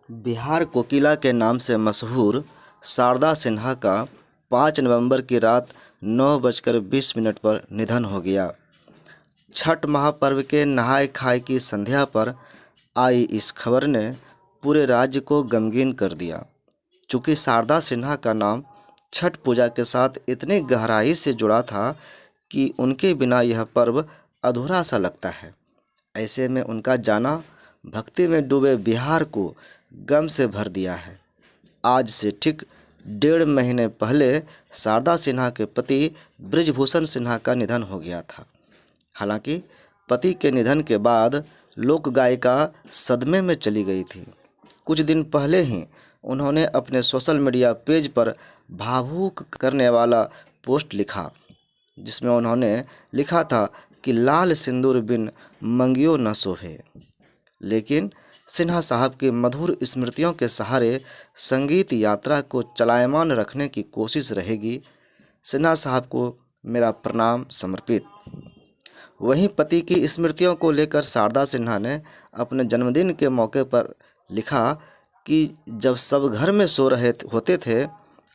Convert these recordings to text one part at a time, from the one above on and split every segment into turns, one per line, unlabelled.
बिहार कोकिला के नाम से मशहूर शारदा सिन्हा का 5 नवंबर की रात 9:20 पर निधन हो गया। छठ महापर्व के नहाय खाए की संध्या पर आई इस खबर ने पूरे राज्य को गमगीन कर दिया। चूँकि शारदा सिन्हा का नाम छठ पूजा के साथ इतनी गहराई से जुड़ा था कि उनके बिना यह पर्व अधूरा सा लगता है। ऐसे में उनका जाना भक्ति में डूबे बिहार को गम से भर दिया है। आज से ठीक 1.5 महीने पहले शारदा सिन्हा के पति बृजभूषण सिन्हा का निधन हो गया था। हालांकि पति के निधन के बाद लोक गायिका सदमे में चली गई थी। कुछ दिन पहले ही उन्होंने अपने सोशल मीडिया पेज पर भावुक करने वाला पोस्ट लिखा, जिसमें उन्होंने लिखा था कि लाल सिंदूर बिन मंगियो न शोभे। लेकिन सिन्हा साहब की मधुर स्मृतियों के सहारे संगीत यात्रा को चलायमान रखने की कोशिश रहेगी। सिन्हा साहब को मेरा प्रणाम समर्पित। वहीं पति की स्मृतियों को लेकर शारदा सिन्हा ने अपने जन्मदिन के मौके पर लिखा कि जब सब घर में सो रहे होते थे,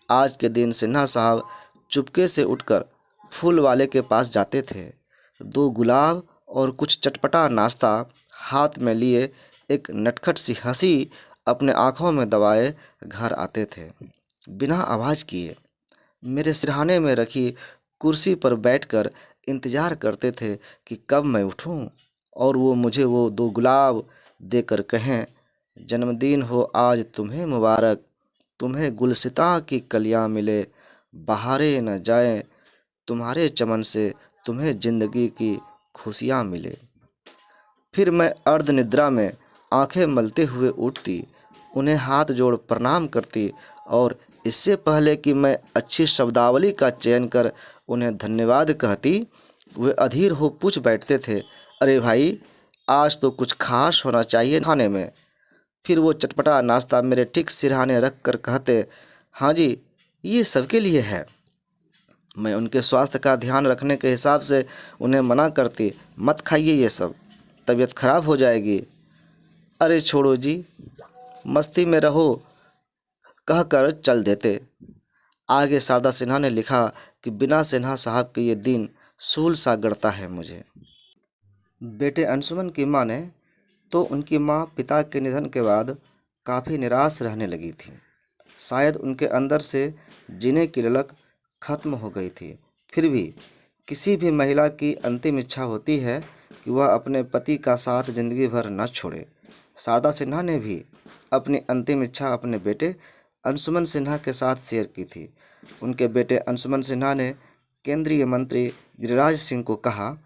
आज के दिन सिन्हा साहब चुपके से उठकर फूल वाले के पास जाते थे। 2 गुलाब और कुछ चटपटा नाश्ता हाथ में लिए एक नटखट सी हंसी अपने आँखों में दबाए घर आते थे। बिना आवाज़ किए मेरे सिरहाने में रखी कुर्सी पर बैठकर इंतज़ार करते थे कि कब मैं उठूं और वो मुझे वो 2 गुलाब देकर कहें, जन्मदिन हो आज तुम्हें मुबारक, तुम्हें गुलसितां की कलियां मिले, बहारें न जाएं तुम्हारे चमन से, तुम्हें ज़िंदगी की खुशियां मिले। फिर मैं अर्ध निद्रा में आंखें मलते हुए उठती, उन्हें हाथ जोड़ प्रणाम करती और इससे पहले कि मैं अच्छी शब्दावली का चयन कर उन्हें धन्यवाद कहती, वे अधीर हो पूछ बैठते थे, अरे भाई, आज तो कुछ खास होना चाहिए खाने में। फिर वो चटपटा नाश्ता मेरे ठीक सिरहाने रख कर कहते, हाँ जी, ये सबके लिए है। मैं उनके स्वास्थ्य का ध्यान रखने के हिसाब से उन्हें मना करती, मत खाइए ये सब, तबीयत खराब हो जाएगी। अरे छोड़ो जी, मस्ती में रहो कहकर चल देते। आगे शारदा सिन्हा ने लिखा कि बिना सिन्हा साहब के ये दिन सूल सा गड़ता है मुझे। बेटे अंशुमन की माँ ने तो उनकी माँ पिता के निधन के बाद काफ़ी निराश रहने लगी थी। शायद उनके अंदर से जीने की ललक खत्म हो गई थी। फिर भी किसी भी महिला की अंतिम इच्छा होती है कि वह अपने पति का साथ जिंदगी भर न छोड़े। शारदा सिन्हा ने भी अपनी अंतिम इच्छा अपने बेटे अंशुमन सिन्हा के साथ शेयर की थी। उनके बेटे अंशुमन सिन्हा ने केंद्रीय मंत्री गिरिराज सिंह को कहा,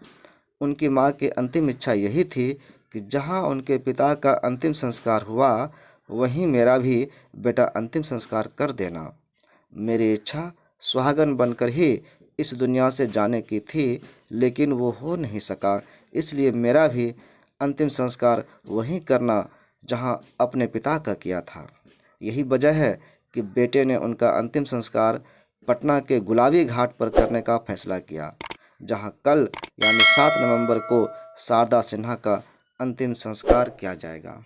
उनकी मां की अंतिम इच्छा यही थी कि जहां उनके पिता का अंतिम संस्कार हुआ, वहीं मेरा भी बेटा अंतिम संस्कार कर देना। मेरी इच्छा सुहागन बनकर ही इस दुनिया से जाने की थी, लेकिन वो हो नहीं सका, इसलिए मेरा भी अंतिम संस्कार वहीं करना जहां अपने पिता का किया था। यही वजह है कि बेटे ने उनका अंतिम संस्कार पटना के गुलाबी घाट पर करने का फैसला किया, जहां कल यानी 7 नवंबर को शारदा सिन्हा का अंतिम संस्कार किया जाएगा।